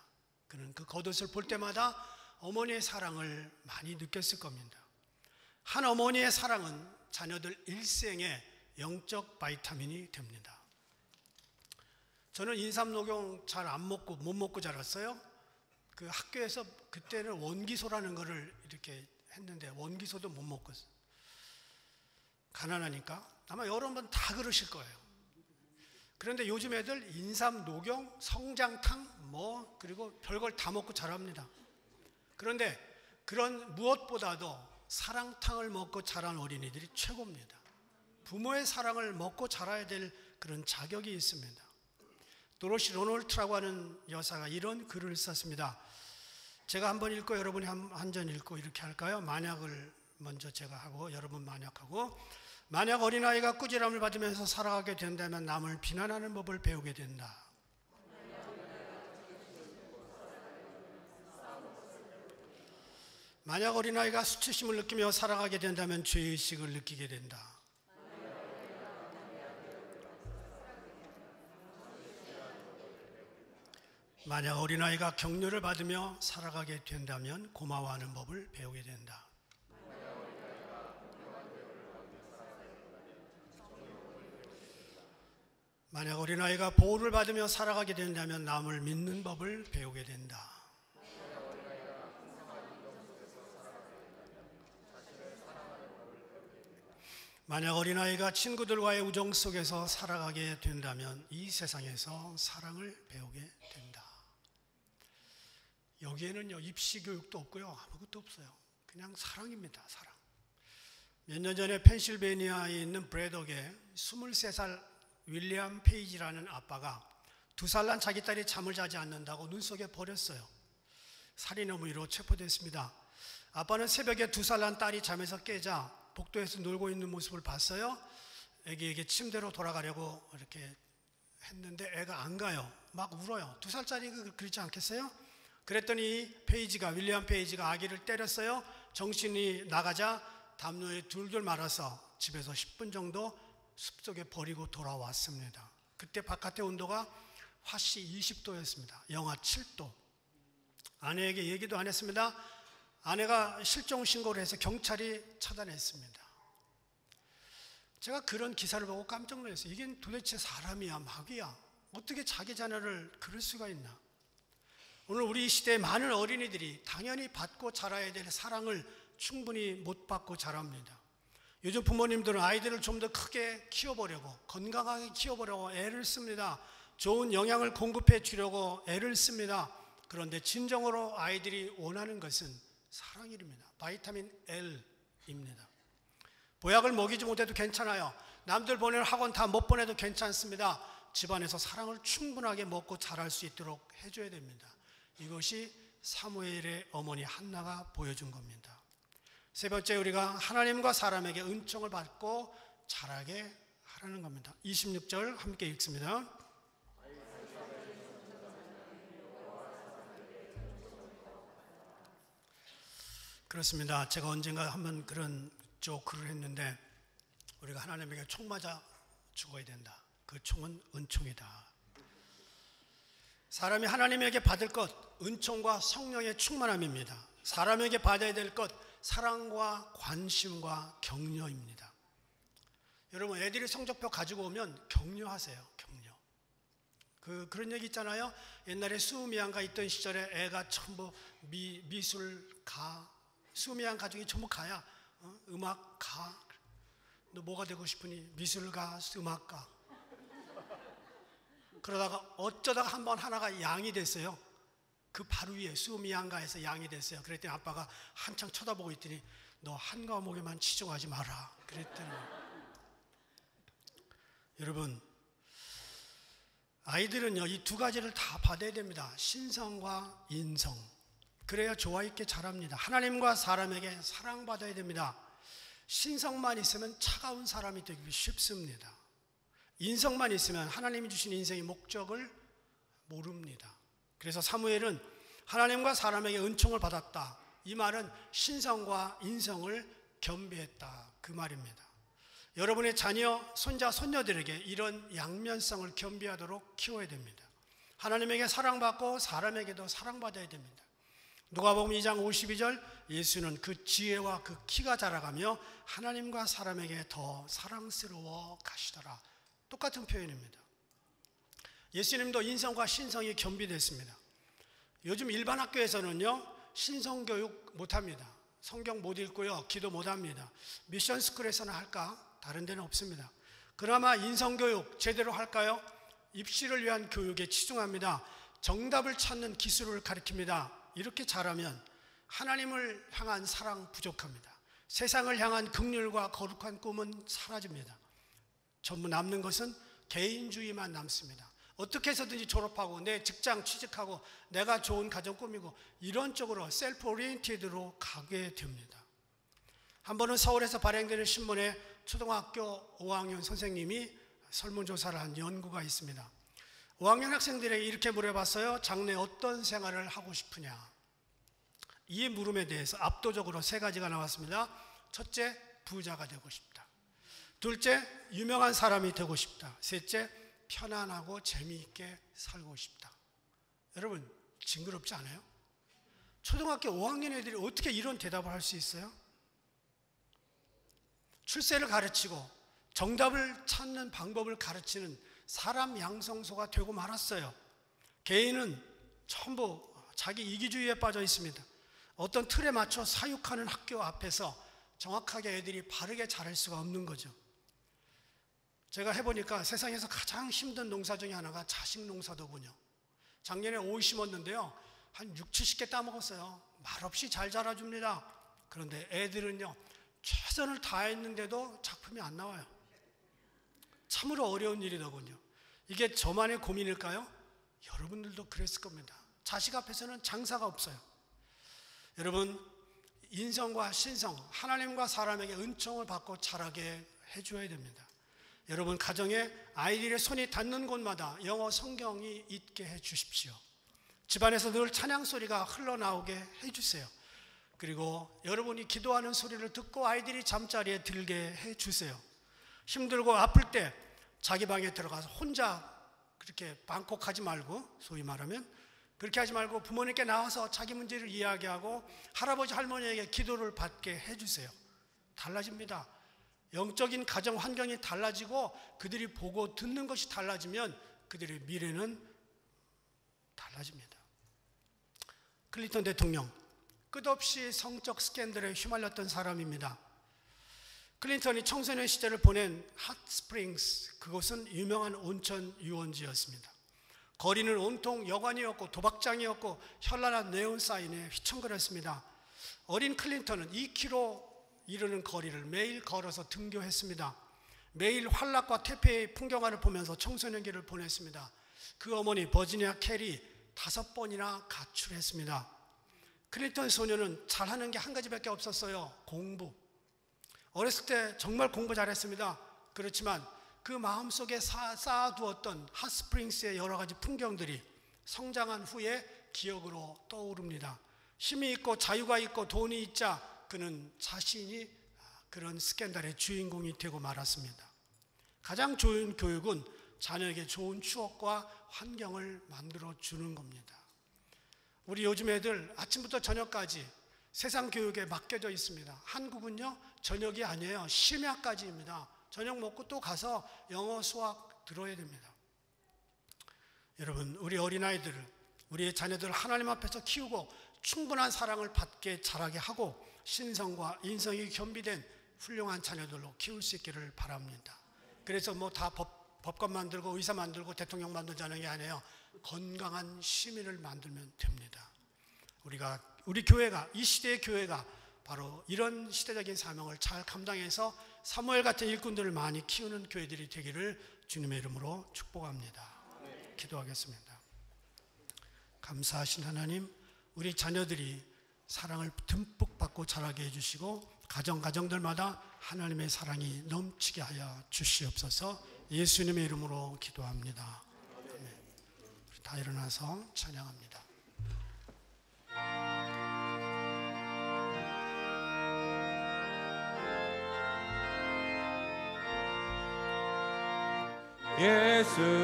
그는 그 겉옷을 볼 때마다 어머니의 사랑을 많이 느꼈을 겁니다. 한 어머니의 사랑은 자녀들 일생의 영적 바이타민이 됩니다. 저는 인삼녹용 잘 안 먹고 못 먹고 자랐어요. 그 학교에서 그때는 원기소라는 거를 이렇게 했는데 원기소도 못 먹었어요. 가난하니까 아마 여러분 다 그러실 거예요. 그런데 요즘 애들 인삼, 녹용, 성장탕 그리고 별걸 다 먹고 자랍니다. 그런데 그런 무엇보다도 사랑탕을 먹고 자란 어린이들이 최고입니다. 부모의 사랑을 먹고 자라야 될 그런 자격이 있습니다. 도로시 로놀트라고 하는 여사가 이런 글을 썼습니다. 제가 한번 읽고 여러분이 한 전 읽고 이렇게 할까요? 만약을 먼저 제가 하고 여러분 만약하고, 만약 어린아이가 꾸지람을 받으면서 살아가게 된다면 남을 비난하는 법을 배우게 된다. 만약 어린아이가 수치심을 느끼며 살아가게 된다면 죄의식을 느끼게 된다. 만약 어린아이가 격려를 받으며 살아가게 된다면 고마워하는 법을 배우게 된다. 만약 어린아이가 보호를 받으며 살아가게 된다면 남을 믿는 법을 배우게 된다. 만약 어린아이가 친구들과의 우정 속에서 살아가게 된다면 이 세상에서 사랑을 배우게 된다. 여기에는요, 입시교육도 없고요, 아무것도 없어요. 그냥 사랑입니다. 사랑. 몇 년 전에 펜실베니아에 있는 브래덕에 23살 윌리엄 페이지라는 아빠가 2살 난 자기 딸이 잠을 자지 않는다고 눈 속에 버렸어요. 살인 혐의로 체포됐습니다. 아빠는 새벽에 2살 난 딸이 잠에서 깨자 복도에서 놀고 있는 모습을 봤어요. 애기에게 침대로 돌아가려고 이렇게 했는데 애가 안 가요. 막 울어요. 2살짜리가 그렇지 않겠어요? 그랬더니 윌리엄 페이지가 아기를 때렸어요. 정신이 나가자 담요에 둘둘 말아서 집에서 10분 정도 숲속에 버리고 돌아왔습니다. 그때 바깥의 온도가 화씨 20도였습니다. 영하 7도. 아내에게 얘기도 안 했습니다. 아내가 실종 신고를 해서 경찰이 차단했습니다. 제가 그런 기사를 보고 깜짝 놀랐어요. 이게 도대체 사람이야, 마귀야? 어떻게 자기 자녀를 그럴 수가 있나? 오늘 우리 시대의 많은 어린이들이 당연히 받고 자라야 될 사랑을 충분히 못 받고 자랍니다. 요즘 부모님들은 아이들을 좀 더 크게 키워보려고, 건강하게 키워보려고 애를 씁니다. 좋은 영양을 공급해 주려고 애를 씁니다. 그런데 진정으로 아이들이 원하는 것은 사랑입니다. 바이타민 L입니다. 보약을 먹이지 못해도 괜찮아요. 남들 보내는 학원 다 못 보내도 괜찮습니다. 집안에서 사랑을 충분하게 먹고 자랄 수 있도록 해줘야 됩니다. 이것이 사무엘의 어머니 한나가 보여준 겁니다. 세 번째, 우리가 하나님과 사람에게 은총을 받고 자라게 하라는 겁니다. 26절 함께 읽습니다. 그렇습니다. 제가 언젠가 한번 그런 조크를 했는데, 우리가 하나님에게 총 맞아 죽어야 된다. 그 총은 은총이다. 사람이 하나님에게 받을 것, 은총과 성령의 충만함입니다. 사람에게 받아야 될 것, 사랑과 관심과 격려입니다. 여러분, 애들이 성적표 가지고 오면 격려하세요. 격려. 그런 얘기 있잖아요. 옛날에 수미양가 있던 시절에 애가 전부 미술가, 수미양 가족이 전부 가야, 음악가. 너 뭐가 되고 싶으니? 미술가, 음악가. 그러다가 어쩌다가 한번 하나가 양이 됐어요. 그 바로 위에 수미양가에서 양이 됐어요. 그랬더니 아빠가 한창 쳐다보고 있더니 너 한 과목에만 치중하지 마라. 그랬더니 여러분, 아이들은요, 이 두 가지를 다 받아야 됩니다. 신성과 인성. 그래야 조화 있게 자랍니다. 하나님과 사람에게 사랑받아야 됩니다. 신성만 있으면 차가운 사람이 되기 쉽습니다. 인성만 있으면 하나님이 주신 인생의 목적을 모릅니다. 그래서 사무엘은 하나님과 사람에게 은총을 받았다. 이 말은 신성과 인성을 겸비했다. 그 말입니다. 여러분의 자녀, 손자, 손녀들에게 이런 양면성을 겸비하도록 키워야 됩니다. 하나님에게 사랑받고 사람에게도 사랑받아야 됩니다. 누가복음 2장 52절, 예수는 그 지혜와 그 키가 자라가며 하나님과 사람에게 더 사랑스러워 가시더라. 똑같은 표현입니다. 예수님도 인성과 신성이 겸비됐습니다. 요즘 일반 학교에서는요, 신성교육 못합니다. 성경 못 읽고요, 기도 못합니다. 미션스쿨에서는 할까? 다른 데는 없습니다. 그나마 인성교육 제대로 할까요? 입시를 위한 교육에 치중합니다. 정답을 찾는 기술을 가르칩니다. 이렇게 잘하면 하나님을 향한 사랑 부족합니다. 세상을 향한 긍휼과 거룩한 꿈은 사라집니다. 전부 남는 것은 개인주의만 남습니다. 어떻게 해서든지 졸업하고 내 직장 취직하고 내가 좋은 가정 꾸미고 이런 쪽으로 셀프 오리엔티드로 가게 됩니다. 한 번은 서울에서 발행되는 신문에 초등학교 5학년 선생님이 설문조사를 한 연구가 있습니다. 5학년 학생들에게 이렇게 물어봤어요. 장래 어떤 생활을 하고 싶으냐? 이 물음에 대해서 압도적으로 3가지가 나왔습니다. 첫째, 부자가 되고 싶다. 둘째, 유명한 사람이 되고 싶다. 셋째, 편안하고 재미있게 살고 싶다. 여러분, 징그럽지 않아요? 초등학교 5학년 애들이 어떻게 이런 대답을 할 수 있어요? 출세를 가르치고 정답을 찾는 방법을 가르치는 사람 양성소가 되고 말았어요. 개인은 전부 자기 이기주의에 빠져 있습니다. 어떤 틀에 맞춰 사육하는 학교 앞에서 정확하게 애들이 바르게 자랄 수가 없는 거죠. 제가 해보니까 세상에서 가장 힘든 농사 중에 하나가 자식 농사더군요. 작년에 오이 심었는데요, 한 6, 70개 따먹었어요. 말없이 잘 자라줍니다. 그런데 애들은요, 최선을 다했는데도 작품이 안 나와요. 참으로 어려운 일이더군요. 이게 저만의 고민일까요? 여러분들도 그랬을 겁니다. 자식 앞에서는 장사가 없어요. 여러분, 인성과 신성, 하나님과 사람에게 은총을 받고 자라게 해줘야 됩니다. 여러분, 가정에 아이들의 손이 닿는 곳마다 영어 성경이 있게 해주십시오. 집안에서 늘 찬양 소리가 흘러나오게 해주세요. 그리고 여러분이 기도하는 소리를 듣고 아이들이 잠자리에 들게 해주세요. 힘들고 아플 때 자기 방에 들어가서 혼자 그렇게 방콕하지 말고, 소위 말하면 그렇게 하지 말고 부모님께 나와서 자기 문제를 이야기하고 할아버지 할머니에게 기도를 받게 해주세요. 달라집니다. 영적인 가정 환경이 달라지고 그들이 보고 듣는 것이 달라지면 그들의 미래는 달라집니다. 클린턴 대통령, 끝없이 성적 스캔들에 휘말렸던 사람입니다. 클린턴이 청소년 시절을 보낸 핫스프링스, 그곳은 유명한 온천 유원지였습니다. 거리는 온통 여관이었고 도박장이었고 현란한 네온 사인에 휘청거렸습니다. 어린 클린턴은 2km 이르는 거리를 매일 걸어서 등교했습니다. 매일 환락과 퇴폐의 풍경화를 보면서 청소년기를 보냈습니다. 그 어머니 버지니아 캐리 5번이나 가출했습니다. 클린턴 소녀는 잘하는 게 한 가지밖에 없었어요. 공부. 어렸을 때 정말 공부 잘했습니다. 그렇지만 그 마음속에 쌓아두었던 핫스프링스의 여러 가지 풍경들이 성장한 후에 기억으로 떠오릅니다. 힘이 있고 자유가 있고 돈이 있자 그는 자신이 그런 스캔들의 주인공이 되고 말았습니다. 가장 좋은 교육은 자녀에게 좋은 추억과 환경을 만들어 주는 겁니다. 우리 요즘 애들 아침부터 저녁까지 세상 교육에 맡겨져 있습니다. 한국은요, 저녁이 아니에요. 심야까지입니다. 저녁 먹고 또 가서 영어 수학 들어야 됩니다. 여러분, 우리 어린아이들을, 우리의 자녀들을 하나님 앞에서 키우고 충분한 사랑을 받게 자라게 하고 신성과 인성이 겸비된 훌륭한 자녀들로 키울 수 있기를 바랍니다. 그래서 뭐 다 법관 만들고 의사 만들고 대통령 만들자는 게 아니에요. 건강한 시민을 만들면 됩니다. 우리 교회가, 이 시대의 교회가 바로 이런 시대적인 사명을 잘 감당해서 사무엘 같은 일꾼들을 많이 키우는 교회들이 되기를 주님의 이름으로 축복합니다. 기도하겠습니다. 감사하신 하나님, 우리 자녀들이 사랑을 듬뿍 받고 자라게 해주시고 가정들마다 하나님의 사랑이 넘치게 하여 주시옵소서. 예수님의 이름으로 기도합니다. 아멘. 우리 다 일어나서 찬양합니다.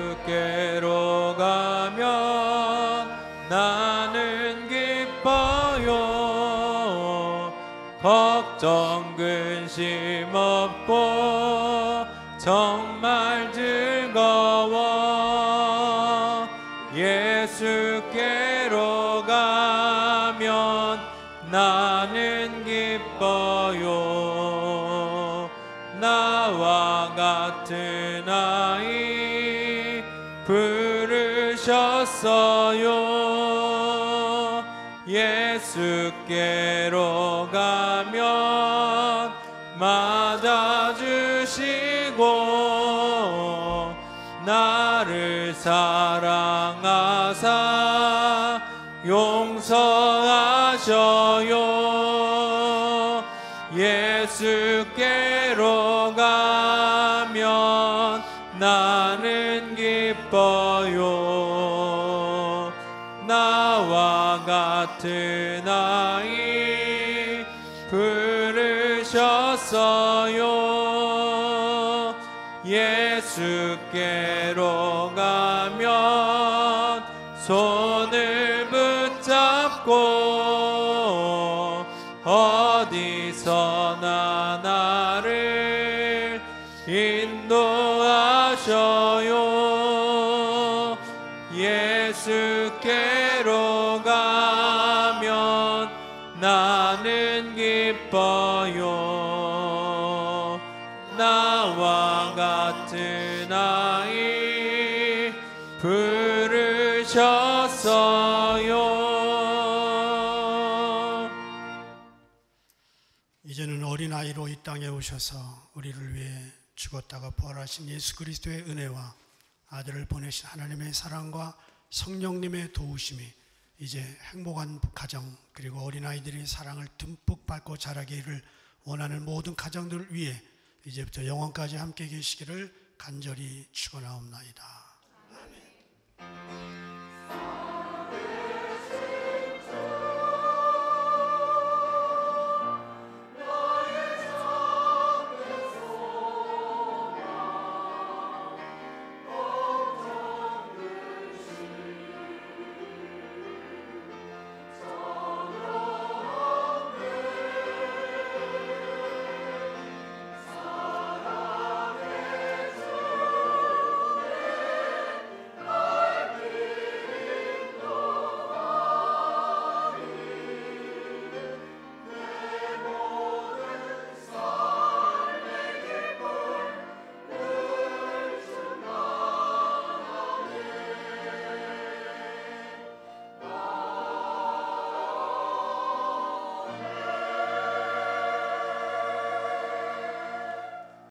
예수께로 가면 나는 기뻐요. 걱정 근심 없고 정말 즐거워. 예수께로 가면 나는 기뻐요. 나와 같은 아이 부르셨어요. 예수께로 가면 맞아주시고 나를 사랑하사 용서하셔요. 예수 예수께로 가면 나는 기뻐요. 나와 같은 아이 부르셨어요. 예수께로 가면 손을 붙잡고 어디서나 나를 인도하셔요. 예수께로 가면 나는 기뻐요. 나와 같은 아이 부르셨어요. 이제는 어린아이로 이 땅에 오셔서 우리를 위해 죽었다가 부활하신 예수 그리스도의 은혜와 아들을 보내신 하나님의 사랑과 성령님의 도우심이 이제 행복한 가정 그리고 어린아이들이 사랑을 듬뿍 받고 자라기를 원하는 모든 가정들 위해 이제부터 영원까지 함께 계시기를 간절히 축원하옵나이다.